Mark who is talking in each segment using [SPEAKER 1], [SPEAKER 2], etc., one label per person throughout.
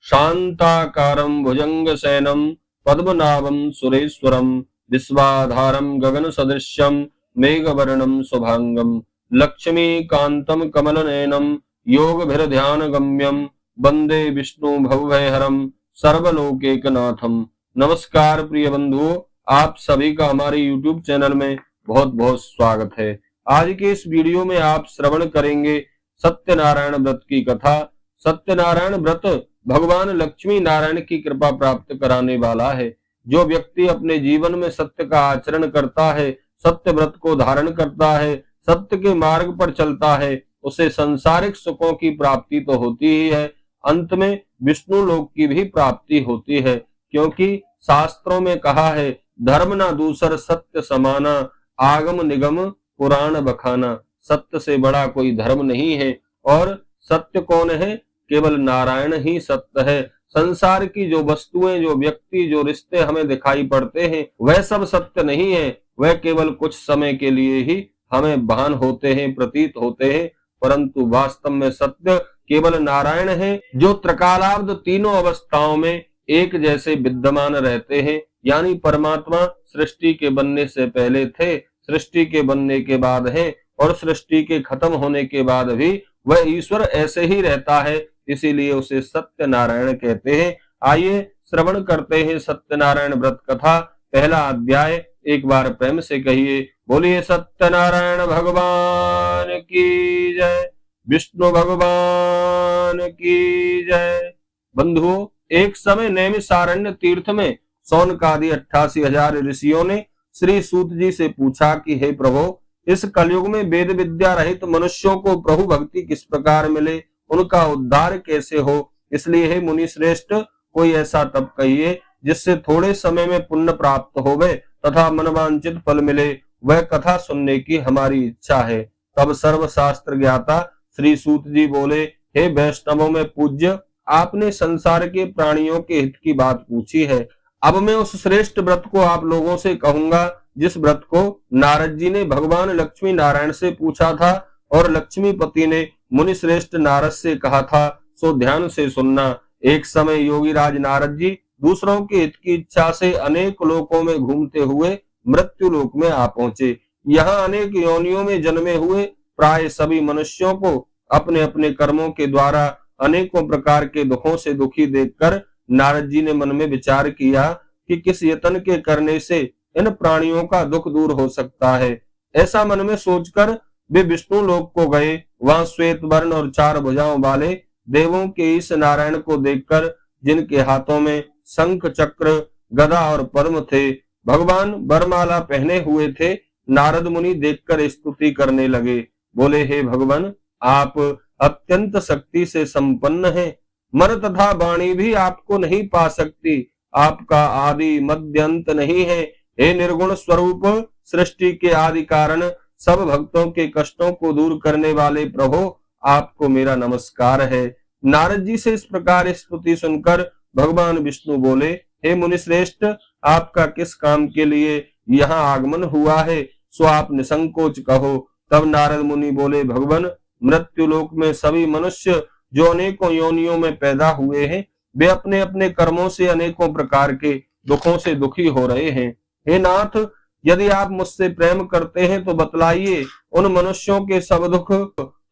[SPEAKER 1] शांताकारं भुजंगशयनं पद्मनाभं सुरेश्वरं विश्वाधारं गगनसदृश्यं मेघवर्णं शुभांगं लक्ष्मीकान्तं कमलनयनं योगभिर्ध्यानगम्यं वंदे विष्णु भवभयहरं सर्वलोकैकनाथम। नमस्कार प्रिय बंधुओं, आप सभी का हमारे YouTube चैनल में बहुत बहुत स्वागत है। आज के इस वीडियो में आप श्रवण करेंगे सत्यनारायण व्रत की कथा। सत्यनारायण व्रत भगवान लक्ष्मी नारायण की कृपा प्राप्त कराने वाला है। जो व्यक्ति अपने जीवन में सत्य का आचरण करता है, सत्य व्रत को धारण करता है, सत्य के मार्ग पर चलता है, उसे सांसारिक सुखों की प्राप्ति तो होती ही है, अंत में विष्णु लोक की भी प्राप्ति होती है। क्योंकि शास्त्रों में कहा है, धर्म ना दूसर सत्य समाना, आगम निगम पुराण बखाना। सत्य से बड़ा कोई धर्म नहीं है। और सत्य कौन है? केवल नारायण ही सत्य है। संसार की जो वस्तुएं, जो व्यक्ति, जो रिश्ते हमें दिखाई पड़ते हैं, वह सब सत्य नहीं है। वह केवल कुछ समय के लिए ही हमें भान होते हैं, प्रतीत होते हैं, परंतु वास्तव में सत्य केवल नारायण है, जो त्रिकालाब्द तीनों अवस्थाओं में एक जैसे विद्यमान रहते हैं। यानी परमात्मा सृष्टि के बनने से पहले थे, सृष्टि के बनने के बाद है, और सृष्टि के खत्म होने के बाद भी वह ईश्वर ऐसे ही रहता है। इसीलिए उसे सत्य नारायण कहते हैं। आइए श्रवण करते हैं सत्यनारायण व्रत कथा, पहला अध्याय। एक बार प्रेम से कहिए, बोलिए सत्यनारायण भगवान की जय, विष्णु भगवान की जय। बंधुओं, एक समय नैमिषारण्य तीर्थ में शौनकादि 88,000 ऋषियों ने श्री सूत जी से पूछा कि हे प्रभु, इस कलयुग में वेद विद्या रहित मनुष्यों को प्रभु भक्ति किस प्रकार मिले, उनका उद्धार कैसे हो। इसलिए हे मुनि श्रेष्ठ, कोई ऐसा तप कहिए जिससे थोड़े समय में पुण्य प्राप्त होवे तथा मनवांचित फल मिले। वह कथा सुनने की हमारी इच्छा है। तब सर्वशास्त्र ज्ञाता श्री सूत जी बोले, हे वैष्णवों में पूज्य, आपने संसार के प्राणियों के हित की बात पूछी है। अब मैं उस श्रेष्ठ व्रत को आप लोगों से कहूंगा जिस व्रत को नारद जी ने भगवान लक्ष्मी नारायण से पूछा था और लक्ष्मीपति ने मुनि श्रेष्ठ नारद से कहा था। सो ध्यान से सुनना। एक समय योगीराज नारद जी दूसरों के हित की इच्छा से अनेक लोकों में घूमते हुए मृत्यु लोक में आ पहुंचे। यहाँ अनेक योनियों में जन्मे हुए प्राय सभी मनुष्यों को अपने अपने कर्मों के द्वारा अनेकों प्रकार के दुखों से दुखी देखकर नारद जी ने मन में विचार किया कि किस यत्न के करने से इन प्राणियों का दुख दूर हो सकता है। ऐसा मन में सोचकर वे विष्णु लोक को गए। वहां श्वेत वर्ण और 4 भुजाओं वाले देवों के इस नारायण को देखकर, जिनके हाथों में शंख चक्र गदा और पद्म थे, भगवान वरमाला पहने हुए थे, नारद मुनि देखकर स्तुति करने लगे। बोले, हे भगवान, आप अत्यंत शक्ति से संपन्न हैं। मन तथा वाणी भी आपको नहीं पा सकती। आपका आदि मध्य अंत नहीं है। हे निर्गुण स्वरूप, सृष्टि के आदि कारण सब भक्तों के कष्टों को दूर करने वाले प्रभु, आपको मेरा नमस्कार है। नारद जी से इस प्रकार स्तुति सुनकर भगवान विष्णु बोले, हे मुनिश्रेष्ठ, आपका किस काम के लिए यहाँ आगमन हुआ है, सो आप निसंकोच कहो। तब नारद मुनि बोले, भगवान, मृत्यु लोक में सभी मनुष्य जो अनेकों योनियों में पैदा हुए हैं, वे अपने अपने कर्मों से अनेकों प्रकार के दुखों से दुखी हो रहे हैं। हे नाथ, यदि आप मुझसे प्रेम करते हैं तो बतलाइए, उन मनुष्यों के सब दुख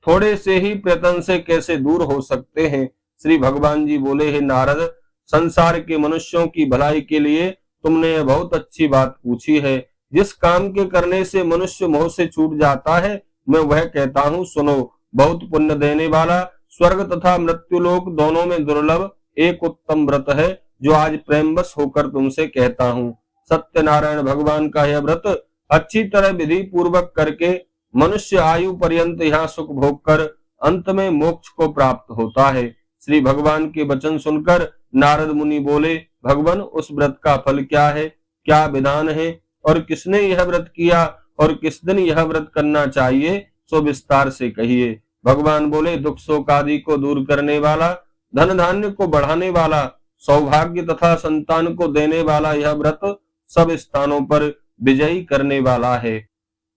[SPEAKER 1] थोड़े से ही प्रयत्न से कैसे दूर हो सकते हैं। श्री भगवान जी बोले, हे नारद, संसार के मनुष्यों की भलाई के लिए तुमने बहुत अच्छी बात पूछी है। जिस काम के करने से मनुष्य मोह से छूट जाता है, मैं वह कहता हूँ, सुनो। बहुत पुण्य देने वाला, स्वर्ग तथा मृत्युलोक दोनों में दुर्लभ एक उत्तम व्रत है, जो आज प्रेमवश होकर तुमसे कहता हूँ। सत्यनारायण भगवान का यह व्रत अच्छी तरह विधि पूर्वक करके मनुष्य आयु पर्यंत यहाँ सुख भोग कर अंत में मोक्ष को प्राप्त होता है। श्री भगवान के वचन सुनकर नारद मुनि बोले, भगवान, उस व्रत का फल क्या है, क्या विधान है, और किसने यह व्रत किया और किस दिन यह व्रत करना चाहिए, सो विस्तार से कहिए। भगवान बोले, दुख शोक आदि को दूर करने वाला, धन धान्य को बढ़ाने वाला, सौभाग्य तथा संतान को देने वाला यह व्रत सब स्थानों पर विजयी करने वाला है।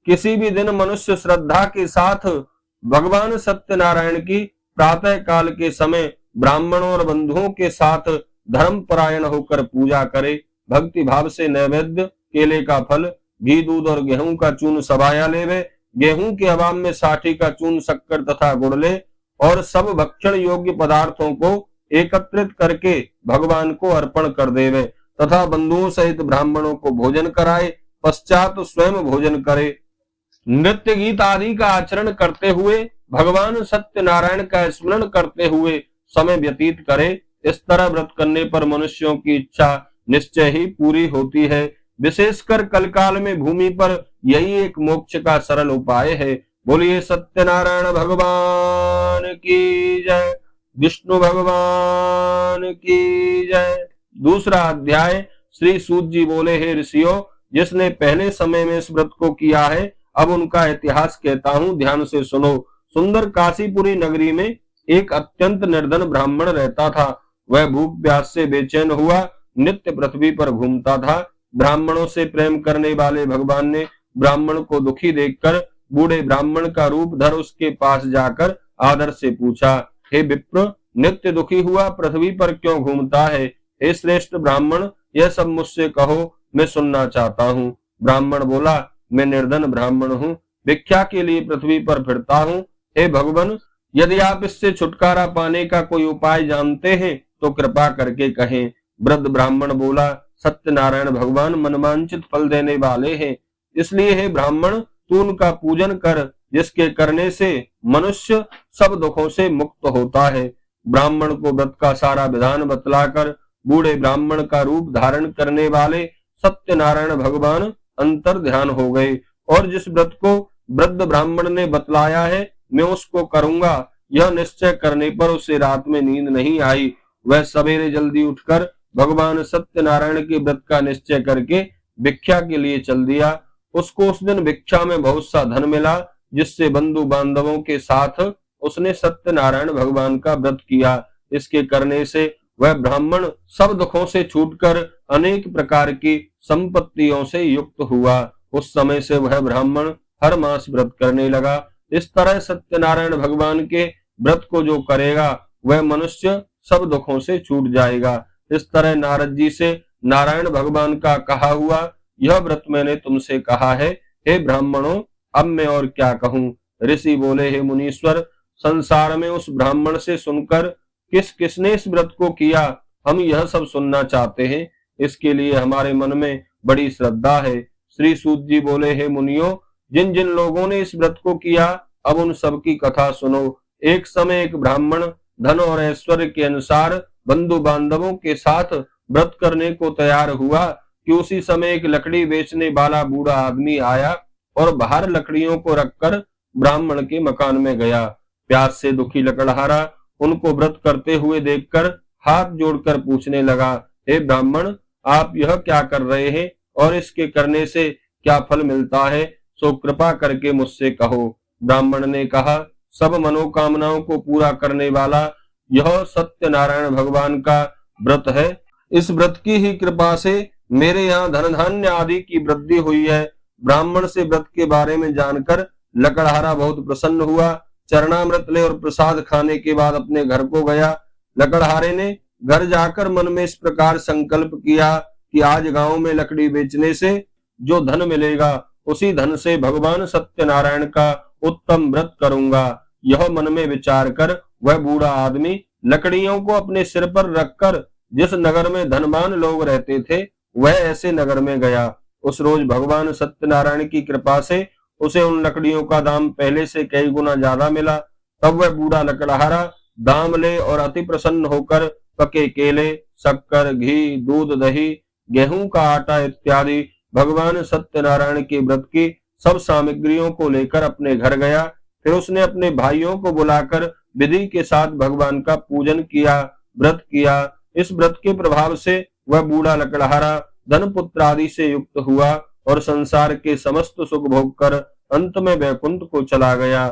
[SPEAKER 1] किसी भी दिन मनुष्य श्रद्धा के साथ भगवान सत्यनारायण की प्रातः काल के समय ब्राह्मणों और बंधुओं के साथ धर्म परायण होकर पूजा करे, भक्ति भाव से नैवेद्य केले का फल, घी, दूध और गेहूं का चून सबाया लेवे, गेहूं के अभाव में साठी का चून, शक्कर तथा गुड़ ले और सब भक्षण योग्य पदार्थों को एकत्रित करके भगवान को अर्पण कर देवे तथा बंधुओं सहित ब्राह्मणों को भोजन कराए, पश्चात स्वयं भोजन करे। नृत्य गीत आदि का आचरण करते हुए भगवान सत्यनारायण का स्मरण करते हुए समय व्यतीत करे। इस तरह व्रत करने पर मनुष्यों की इच्छा निश्चय ही पूरी होती है। विशेषकर कलकाल में भूमि पर यही एक मोक्ष का सरल उपाय है। बोलिए सत्यनारायण भगवान की जय, विष्णु भगवान की जय। दूसरा अध्याय। श्री सूत जी बोले, हे ऋषियों, जिसने पहले समय में इस व्रत को किया है, अब उनका इतिहास कहता हूँ, ध्यान से सुनो। सुंदर काशीपुरी नगरी में एक अत्यंत निर्धन ब्राह्मण रहता था। वह भूख प्यास से बेचैन हुआ नित्य पृथ्वी पर घूमता था। ब्राह्मणों से प्रेम करने वाले भगवान ने ब्राह्मण को दुखी देखकर बूढ़े ब्राह्मण का रूप धर उसके पास जाकर आदर से पूछा, हे विप्र, नित्य दुखी हुआ पृथ्वी पर क्यों घूमता है? हे श्रेष्ठ ब्राह्मण, यह सब मुझसे कहो, मैं सुनना चाहता हूँ। ब्राह्मण बोला, मैं निर्धन ब्राह्मण हूँ, भिक्षा के लिए पृथ्वी पर फिरता हूँ। हे भगवान, यदि आप इससे छुटकारा पाने का कोई उपाय जानते हैं तो कृपा करके कहें। वृद्ध ब्राह्मण बोला, सत्यनारायण भगवान मनवांचित फल देने वाले हैं, इसलिए हे ब्राह्मण, तू उनका पूजन कर, जिसके करने से मनुष्य सब दुखों से मुक्त होता है। ब्राह्मण को व्रत का सारा विधान बतलाकर बूढ़े ब्राह्मण का रूप धारण करने वाले सत्यनारायण भगवान अंतर ध्यान हो गए और जिस व्रत को वृद्ध ब्राह्मण ने बतलाया है मैं उसको करूंगा, यह निश्चय करने पर उसे रात में नींद नहीं आई। वह सवेरे जल्दी उठकर भगवान सत्यनारायण के व्रत का निश्चय करके भिक्षा के लिए चल दिया। उसको उस दिन भिक्षा में बहुत सा धन मिला, जिससे बंधु बांधवों के साथ उसने सत्यनारायण भगवान का व्रत किया। इसके करने से वह ब्राह्मण सब दुखों से छूटकर अनेक प्रकार की संपत्तियों से युक्त हुआ। उस समय से वह ब्राह्मण हर मास व्रत करने लगा। इस तरह सत्यनारायण भगवान के व्रत को जो करेगा वह मनुष्य सब दुखों से छूट जाएगा। इस तरह नारद जी से नारायण भगवान का कहा हुआ यह व्रत मैंने तुमसे कहा है। हे ब्राह्मणों, अब मैं और क्या कहूँ? ऋषि बोले, हे मुनीश्वर, संसार में उस ब्राह्मण से सुनकर किस किसने इस व्रत को किया, हम यह सब सुनना चाहते हैं। इसके लिए हमारे मन में बड़ी श्रद्धा है। श्री सूत जी बोले, हे मुनियों, जिन जिन लोगों ने इस व्रत को किया अब उन सब की कथा सुनो। एक समय एक ब्राह्मण धन और ऐश्वर्य के अनुसार बंधु बांधवों के साथ व्रत करने को तैयार हुआ कि उसी समय एक लकड़ी बेचने वाला बूढ़ा आदमी आया और बाहर लकड़ियों को रखकर ब्राह्मण के मकान में गया। प्यास से दुखी लकड़हारा उनको व्रत करते हुए देखकर हाथ जोड़कर पूछने लगा, हे ब्राह्मण, आप यह क्या कर रहे हैं और इसके करने से क्या फल मिलता है? सो कृपा करके मुझसे कहो। ब्राह्मण ने कहा, सब मनोकामनाओं को पूरा करने वाला यह सत्यनारायण भगवान का व्रत है। इस व्रत की ही कृपा से मेरे यहाँ धन धान्य आदि की वृद्धि हुई है। ब्राह्मण से व्रत के बारे में जानकर लकड़हारा बहुत प्रसन्न हुआ। चरणामृत ले और प्रसाद खाने के बाद अपने घर को गया। लकड़हारे ने घर जाकर मन में इस प्रकार संकल्प किया कि आज गांव में लकड़ी बेचने से जो धन मिलेगा उसी धन से भगवान सत्यनारायण का उत्तम व्रत करूंगा। यह मन में विचार कर वह बूढ़ा आदमी लकड़ियों को अपने सिर पर रखकर जिस नगर में धनवान लोग रहते थे वह ऐसे नगर में गया। उस रोज भगवान सत्यनारायण की कृपा से उसे उन लकड़ियों का दाम पहले से कई गुना ज्यादा मिला। तब वह बूढ़ा लकड़हारा दाम ले और अति प्रसन्न होकर पके केले, शक्कर, घी, दूध, दही, गेहूं का आटा इत्यादि भगवान सत्यनारायण के व्रत की सब सामग्रियों को लेकर अपने घर गया। फिर उसने अपने भाइयों को बुलाकर विधि के साथ भगवान का पूजन किया, व्रत किया। इस व्रत के प्रभाव से वह बूढ़ा लकड़हारा धन पुत्र आदि से युक्त हुआ और संसार के समस्त सुख भोग कर अंत में वैकुंठ को चला गया।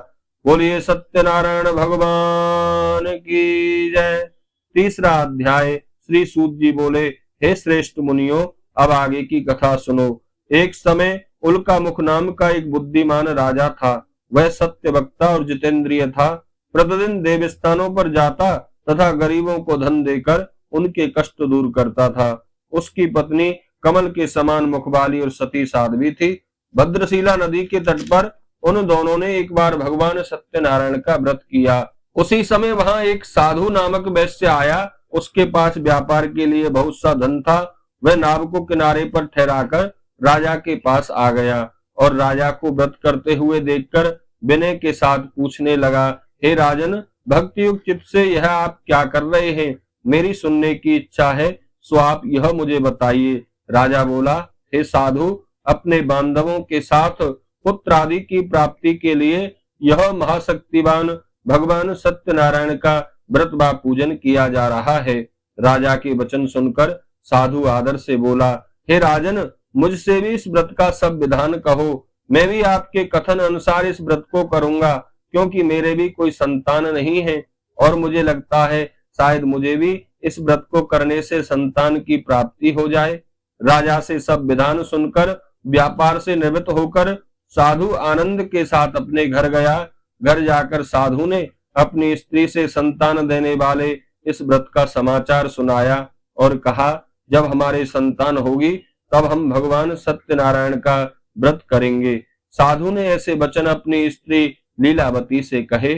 [SPEAKER 1] बोलिए सत्यनारायण भगवान की जय। तीसरा अध्याय। श्री सूत जी बोले, हे श्रेष्ठ मुनियों, अब आगे की कथा सुनो। एक समय उल्का मुख नाम का एक बुद्धिमान राजा था। वह सत्य वक्ता और जितेंद्रिय था। प्रतिदिन देवस्थानों पर जाता तथा गरीबों को धन देकर उनके कष्ट दूर करता था। उसकी पत्नी कमल के समान मुख वाली और सती साध्वी थी। भद्रशिला नदी के तट पर उन दोनों ने एक बार भगवान सत्यनारायण का व्रत किया। उसी समय वहां एक साधु नामक वैश्य आया। उसके पास व्यापार के लिए बहुत सा धन था। वह नाव को किनारे पर ठहराकर राजा के पास आ गया और राजा को व्रत करते हुए देखकर विनय के साथ पूछने लगा, हे राजन, भक्ति युक्त चित्त से यह आप क्या कर रहे हैं? मेरी सुनने की इच्छा है, सो आप यह मुझे बताइए। राजा बोला, हे साधु, अपने बांधवों के साथ पुत्र आदि की प्राप्ति के लिए यह महाशक्तिवान भगवान सत्यनारायण का व्रत व पूजन किया जा रहा है। राजा के वचन सुनकर साधु आदर से बोला, हे राजन, मुझसे भी इस व्रत का सब विधान कहो। मैं भी आपके कथन अनुसार इस व्रत को करूंगा, क्योंकि मेरे भी कोई संतान नहीं है और मुझे लगता है शायद मुझे भी इस व्रत को करने से संतान की प्राप्ति हो जाए। राजा से सब विधान सुनकर व्यापार से निवृत्त होकर साधु आनंद के साथ अपने घर गया। घर जाकर साधु ने अपनी स्त्री से संतान देने वाले इस व्रत का समाचार सुनाया और कहा, जब हमारे संतान होगी तब हम भगवान सत्यनारायण का व्रत करेंगे। साधु ने ऐसे वचन अपनी स्त्री लीलावती से कहे।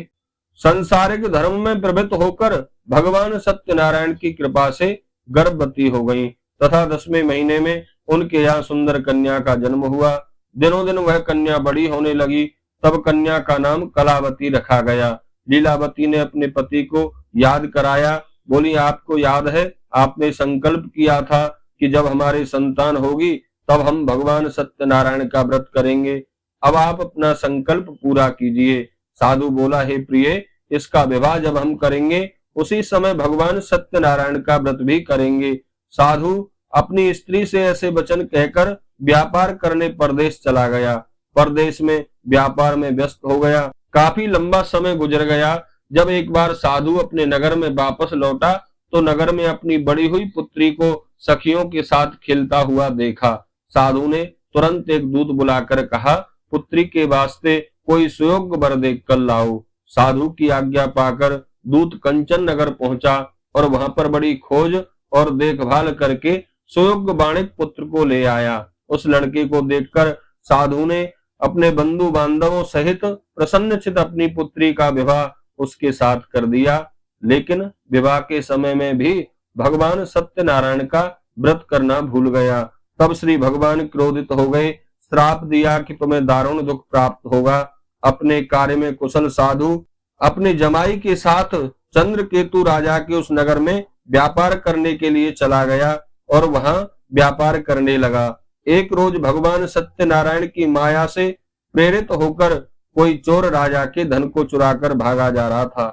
[SPEAKER 1] संसारिक धर्म में प्रवृत्त होकर भगवान सत्यनारायण की कृपा से गर्भवती हो गई तथा 10वें महीने में उनके यहाँ सुंदर कन्या का जन्म हुआ। दिनों दिन वह कन्या बड़ी होने लगी। तब कन्या का नाम कलावती रखा गया। लीलावती ने अपने पति को याद कराया। बोली, आपको याद है, आपने संकल्प किया था कि जब हमारे संतान होगी तब हम भगवान सत्यनारायण का व्रत करेंगे। अब आप अपना संकल्प पूरा कीजिए। साधु बोला, हे प्रिय, इसका विवाह जब हम करेंगे उसी समय भगवान सत्यनारायण का व्रत भी करेंगे। साधु अपनी स्त्री से ऐसे वचन कहकर व्यापार करने परदेश चला गया। परदेश में व्यापार में व्यस्त हो गया। काफी लंबा समय गुजर गया। जब एक बार साधु अपने नगर में वापस लौटा तो नगर में अपनी बड़ी हुई पुत्री को सखियों के साथ खेलता हुआ देखा। साधु ने तुरंत एक दूत बुलाकर कहा, पुत्री के वास्ते कोई सुयोग्य वर देख कर लाओ। साधु की आज्ञा पाकर दूत कंचन नगर पहुंचा और वहां पर बड़ी खोज और देखभाल करके सुयोग्य बाणिक पुत्र को ले आया। उस लड़के को देखकर साधु ने अपने बंधु बांधवों सहित प्रसन्नचित अपनी पुत्री का विवाह उसके साथ कर दिया। लेकिन विवाह के समय में भी भगवान सत्यनारायण का व्रत करना भूल गया। तब श्री भगवान क्रोधित हो गए, श्राप दिया कि तुम्हें दारुण दुख प्राप्त होगा। अपने कार्य में कुशल साधु अपने जमाई के साथ चंद्रकेतु राजा के उस नगर में व्यापार करने के लिए चला गया और वहां व्यापार करने लगा। एक रोज भगवान सत्यनारायण की माया से प्रेरित होकर कोई चोर राजा के धन को चुराकर भागा जा रहा था,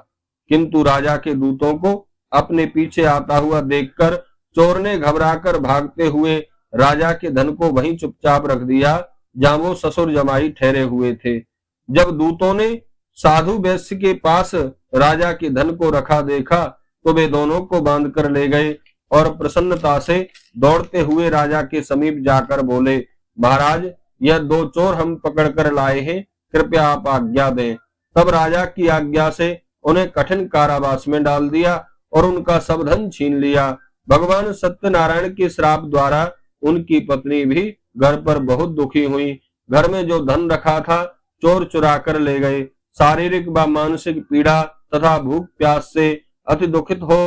[SPEAKER 1] किंतु राजा के दूतों को अपने पीछे आता हुआ देखकर चोर ने घबराकर भागते हुए राजा के धन को वहीं चुपचाप रख दिया जहां वो ससुर जमाई ठहरे हुए थे। जब दूतों ने साधु वैश्य के पास राजा के धन को रखा देखा तो वे दोनों को बांध कर ले गए और प्रसन्नता से दौड़ते हुए राजा के समीप जाकर बोले, महाराज, यह 2 चोर हम पकड़ कर लाए हैं, कृपया आप आज्ञा दें। तब राजा की आज्ञा से उन्हें कठिन कारावास में डाल दिया और उनका सब धन छीन लिया। भगवान सत्यनारायण के श्राप द्वारा उनकी पत्नी भी घर पर बहुत दुखी हुई। घर में जो धन रखा था चोर चुरा कर ले गए। शारीरिक व मानसिक पीड़ा तथा भूख प्यास से अति दुखित हो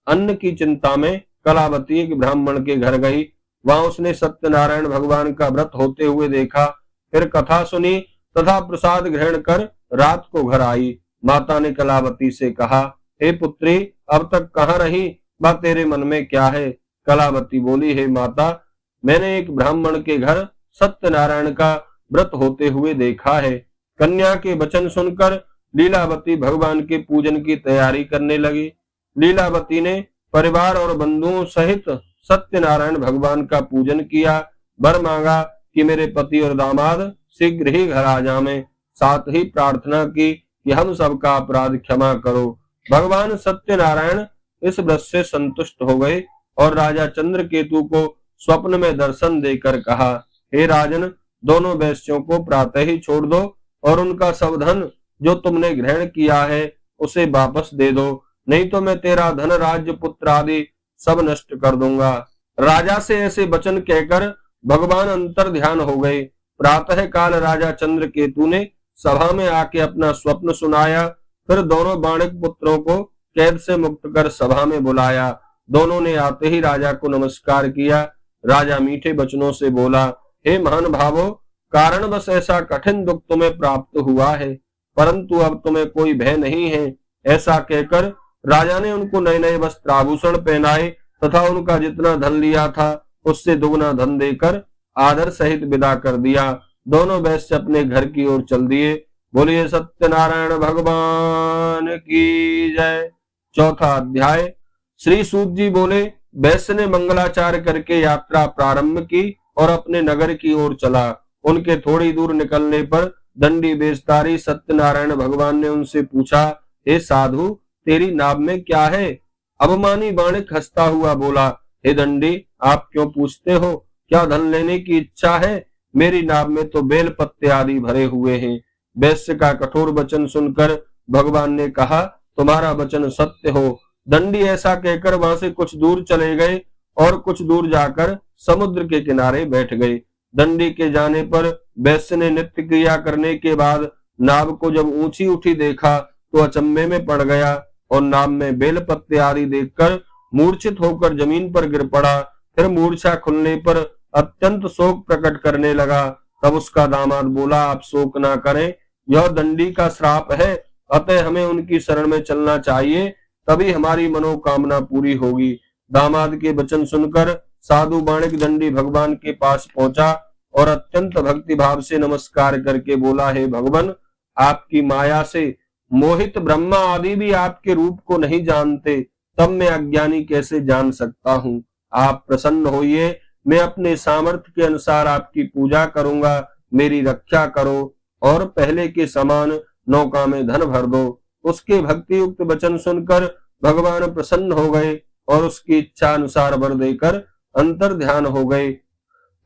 [SPEAKER 1] अन्न की चिंता में कलावती एक ब्राह्मण के घर गई। वहां उसने सत्यनारायण भगवान का व्रत होते हुए देखा। फिर कथा सुनी तथा प्रसाद ग्रहण कर रात को घर आई। माता ने कलावती से कहा, हे पुत्री, अब तक कहाँ रही, व तेरे मन में क्या है? कलावती बोली, हे माता, मैंने एक ब्राह्मण के घर सत्यनारायण का व्रत होते हुए देखा है। कन्या के वचन सुनकर लीलावती भगवान के पूजन की तैयारी करने लगी। लीलावती ने परिवार और बंधुओं सहित सत्यनारायण भगवान का पूजन किया। वर मांगा कि मेरे पति और दामाद शीघ्र ही घर आ जाएं। साथ ही प्रार्थना की कि हम सबका अपराध क्षमा करो। भगवान सत्यनारायण इस व्रत से संतुष्ट हो गए और राजा चंद्रकेतु को स्वप्न में दर्शन देकर कहा, हे राजन, दोनों वैश्यों को प्रातः ही छोड़ दो और उनका सब धन जो तुमने ग्रहण किया है उसे वापस दे दो। नहीं तो मैं तेरा धन, राज्य, पुत्र आदि सब नष्ट कर दूंगा। राजा से ऐसे वचन कहकर भगवान अंतर ध्यान हो गए। प्रातः काल राजा चंद्रकेतु ने सभा में आके अपना स्वप्न सुनाया। फिर दोनों बाणिक पुत्रों को कैद से मुक्त कर सभा में बुलाया। दोनों ने आते ही राजा को नमस्कार किया। राजा मीठे वचनों से बोला, हे महान भावो, कारण बस ऐसा कठिन दुख तुम्हें प्राप्त हुआ है, परंतु अब तुम्हें कोई भय नहीं है। ऐसा कहकर राजा ने उनको नए नए वस्त्र आभूषण पहनाए तथा उनका जितना धन लिया था उससे दुगना धन देकर आदर सहित विदा कर दिया। दोनों वैश्य अपने घर की ओर चल दिए। बोलिए सत्यनारायण भगवान की जय। चौथा अध्याय। श्री सूत जी बोले, वैश्य ने मंगलाचार करके यात्रा प्रारंभ की और अपने नगर की ओर चला। उनके थोड़ी दूर निकलने पर दंडी बेशधारी सत्यनारायण भगवान ने उनसे पूछा, हे साधु, तेरी नाभ में क्या है? अभिमानी बाणिक हंसता हुआ बोला, हे दंडी, आप क्यों पूछते हो? क्या धन लेने की इच्छा है? मेरी नाभ में तो बेल पत्ते आदि भरे हुए हैं। वैश्य का कठोर वचन सुनकर भगवान ने कहा, तुम्हारा वचन सत्य हो। दंडी ऐसा कहकर वहां से कुछ दूर चले गए और कुछ दूर जाकर समुद्र के किनारे बैठ गए। दंडी के जाने पर वैश्य ने नित्य क्रिया करने के बाद नाव को जब ऊंची उठी देखा तो अचंभे में पड़ गया और नाव में बेल पत्ते आदि देखकर मूर्छित होकर जमीन पर गिर पड़ा। फिर मूर्छा खुलने पर अत्यंत शोक प्रकट करने लगा। तब उसका दामाद बोला, आप शोक ना करें, यह दंडी का श्राप है, अतः हमें उनकी शरण में चलना चाहिए, तभी हमारी मनोकामना पूरी होगी। दामाद के वचन सुनकर साधु बाणिक दंडी भगवान के पास पहुंचा और अत्यंत भक्ति भाव से नमस्कार करके बोला, हे भगवान, आपकी माया से मोहित ब्रह्मा आदि भी आपके रूप को नहीं जानते, तब मैं अज्ञानी कैसे जान सकता हूँ। आप प्रसन्न होइए, मैं अपने सामर्थ्य के अनुसार आपकी पूजा करूंगा, मेरी रक्षा करो और पहले के समान नौका में धन भर दो। उसके भक्ति युक्त वचन सुनकर भगवान प्रसन्न हो गए और उसकी इच्छा अनुसार वर देकर अंतर ध्यान हो गए।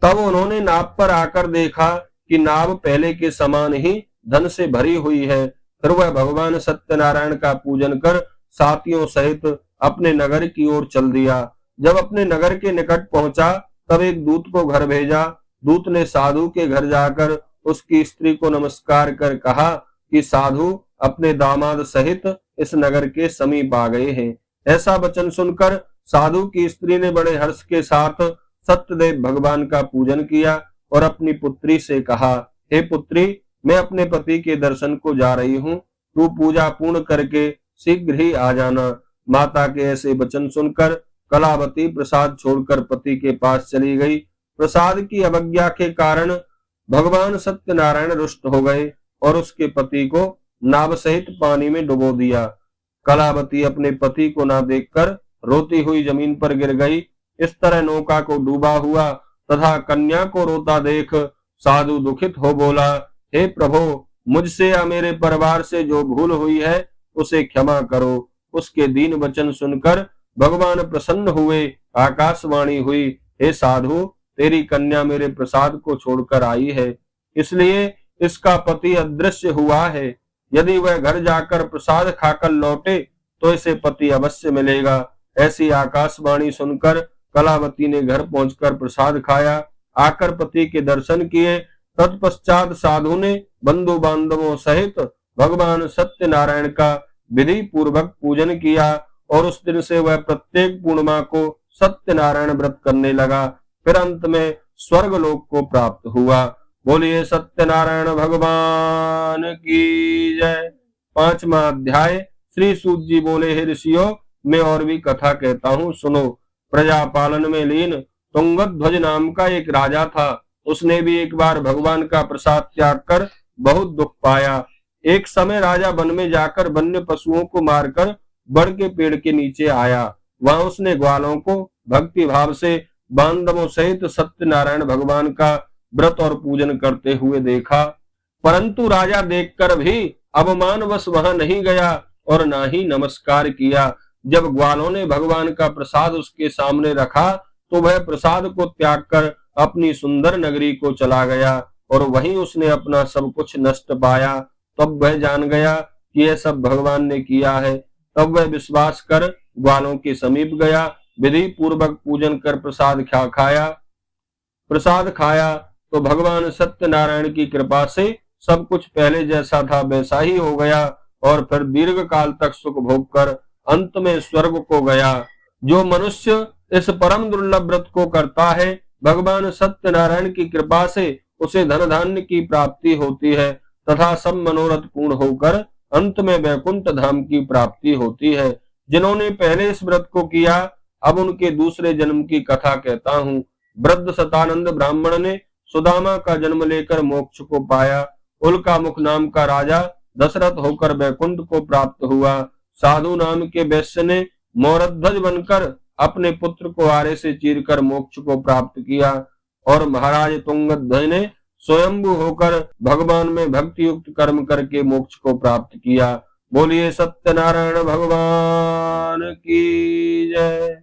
[SPEAKER 1] तब उन्होंने नाव पर आकर देखा कि नाव पहले के समान ही धन से भरी हुई है। फिर वह भगवान सत्यनारायण का पूजन कर साथियों सहित अपने नगर की ओर चल दिया। जब अपने नगर के निकट पहुंचा तब एक दूत को घर भेजा। दूत ने साधु के घर जाकर उसकी स्त्री को नमस्कार कर कहा कि साधु अपने दामाद सहित इस नगर के समीप आ गए हैं। ऐसा वचन सुनकर साधु की स्त्री ने बड़े हर्ष के साथ सत्यदेव भगवान का पूजन किया और अपनी पुत्री से कहा, हे पुत्री, मैं अपने पति के दर्शन को जा रही हूँ, तू पूजा पूर्ण करके शीघ्र ही आ जाना। माता के ऐसे वचन सुनकर कलावती प्रसाद छोड़कर पति के पास चली गई। प्रसाद की अवज्ञा के कारण भगवान सत्यनारायण रुष्ट हो गए और उसके पति को नाव सहित पानी में डुबो दिया। कलावती अपने पति को न देखकर रोती हुई जमीन पर गिर गई। इस तरह नौका को डूबा हुआ तथा कन्या को रोता देख साधु दुखित हो बोला, हे प्रभु, मुझसे या मेरे परिवार से जो भूल हुई है उसे क्षमा करो। उसके दीन वचन सुनकर भगवान प्रसन्न हुए। आकाशवाणी हुई, हे साधु, तेरी कन्या मेरे प्रसाद को छोड़कर आई है, इसलिए इसका पति अदृश्य हुआ है। यदि वह घर जाकर प्रसाद खाकर लौटे तो इसे पति अवश्य मिलेगा। ऐसी आकाशवाणी सुनकर कलावती ने घर पहुंचकर प्रसाद खाया, आकर पति के दर्शन किए। तत्पश्चात साधु ने बंधु बांधवों सहित भगवान सत्यनारायण का विधि पूर्वक पूजन किया और उस दिन से वह प्रत्येक पूर्णिमा को सत्यनारायण व्रत करने लगा। फिर अंत में स्वर्ग लोक को प्राप्त हुआ। बोलिए सत्यनारायण भगवान की जय। पांचवा अध्याय। श्री सूत जी बोले, हे ऋषियों, मैं और भी कथा कहता हूँ, सुनो। प्रजा पालन में लीन तुंगध्वज नाम का एक राजा था। उसने भी एक बार भगवान का प्रसाद त्याग कर बहुत दुख पाया। एक समय राजा वन में जाकर वन्य पशुओं को मारकर बड़ के पेड़ के नीचे आया। वहां उसने ग्वालों को भक्ति भाव से बांधवों सहित सत्यनारायण भगवान का व्रत और पूजन करते हुए देखा, परंतु राजा देखकर भी अवमानवश वहां नहीं गया और ना ही नमस्कार किया। जब ग्वालों ने भगवान का प्रसाद उसके सामने रखा तो वह प्रसाद को त्याग कर अपनी सुंदर नगरी को चला गया और वहीं उसने अपना सब कुछ नष्ट पाया। तब वह जान गया कि यह सब भगवान ने किया है। तब वह विश्वास कर ग्वालों के समीप गया, विधि पूर्वक पूजन कर प्रसाद खाया तो भगवान सत्यनारायण की कृपा से सब कुछ पहले जैसा था वैसा ही हो गया और फिर दीर्घ काल तक सुख भोग कर अंत में स्वर्ग को गया। जो मनुष्य इस परम दुर्लभ व्रत को करता है, भगवान सत्यनारायण की कृपा से उसे धन धान्य की प्राप्ति होती है तथा सब मनोरथ पूर्ण होकर अंत में वैकुंठ धाम की प्राप्ति होती है। जिन्होंने पहले इस व्रत को किया, अब उनके दूसरे जन्म की कथा कहता हूँ। वृद्ध सतानंद ब्राह्मण ने सुदामा का जन्म लेकर मोक्ष को पाया। उल्कामुख नाम का राजा दशरथ होकर वैकुंठ को प्राप्त हुआ। साधु नाम के वैश्य ने मोरध्वज बनकर अपने पुत्र को आरे से चीरकर मोक्ष को प्राप्त किया और महाराज तुंगध्वज ने स्वयंभू होकर भगवान में भक्ति युक्त कर्म करके मोक्ष को प्राप्त किया। बोलिए सत्यनारायण भगवान की जय।